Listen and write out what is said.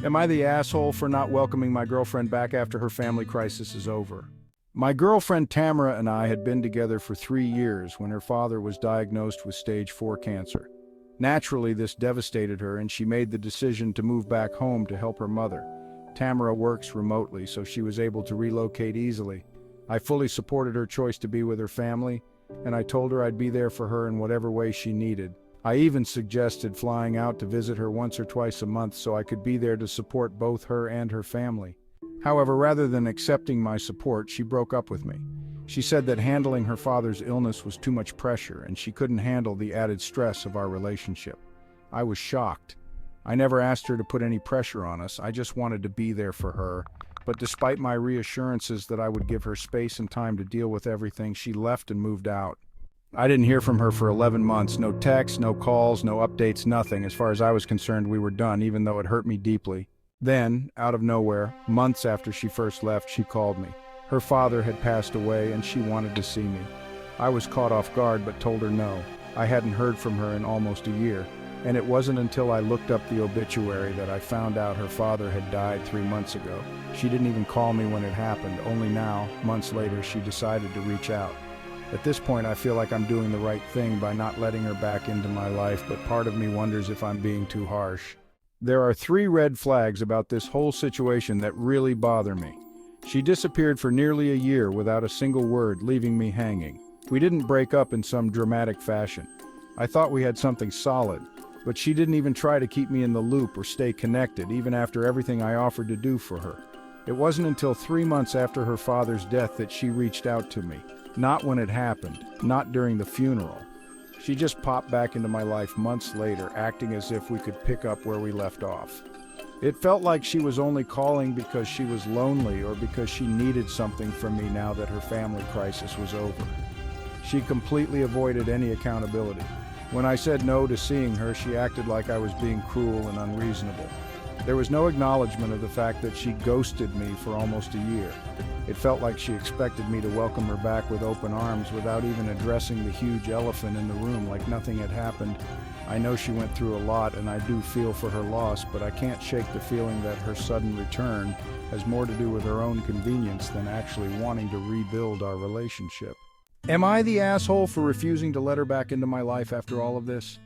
Am I the asshole for not welcoming my girlfriend back after her family crisis is over? My girlfriend Tamara and I had been together for 3 years when her father was diagnosed with stage 4 cancer. Naturally, this devastated her and she made the decision to move back home to help her mother. Tamara works remotely, so she was able to relocate easily. I fully supported her choice to be with her family, and I told her I'd be there for her in whatever way she needed. I even suggested flying out to visit her once or twice a month so I could be there to support both her and her family. However, rather than accepting my support, she broke up with me. She said that handling her father's illness was too much pressure and she couldn't handle the added stress of our relationship. I was shocked. I never asked her to put any pressure on us, I just wanted to be there for her. But despite my reassurances that I would give her space and time to deal with everything, she left and moved out. I didn't hear from her for 11 months, no texts, no calls, no updates, nothing. As far as I was concerned, we were done, even though it hurt me deeply. Then, out of nowhere, months after she first left, she called me. Her father had passed away and she wanted to see me. I was caught off guard but told her no. I hadn't heard from her in almost a year, and it wasn't until I looked up the obituary that I found out her father had died 3 months ago. She didn't even call me when it happened, only now, months later, she decided to reach out. At this point, I feel like I'm doing the right thing by not letting her back into my life, but part of me wonders if I'm being too harsh. There are 3 red flags about this whole situation that really bother me. She disappeared for nearly a year without a single word, leaving me hanging. We didn't break up in some dramatic fashion. I thought we had something solid, but she didn't even try to keep me in the loop or stay connected, even after everything I offered to do for her. It wasn't until 3 months after her father's death that she reached out to me. Not when it happened, not during the funeral. She just popped back into my life months later, acting as if we could pick up where we left off. It felt like she was only calling because she was lonely or because she needed something from me now that her family crisis was over. She completely avoided any accountability. When I said no to seeing her, she acted like I was being cruel and unreasonable. There was no acknowledgement of the fact that she ghosted me for almost a year. It felt like she expected me to welcome her back with open arms without even addressing the huge elephant in the room, like nothing had happened. I know she went through a lot and I do feel for her loss, but I can't shake the feeling that her sudden return has more to do with her own convenience than actually wanting to rebuild our relationship. Am I the asshole for refusing to let her back into my life after all of this?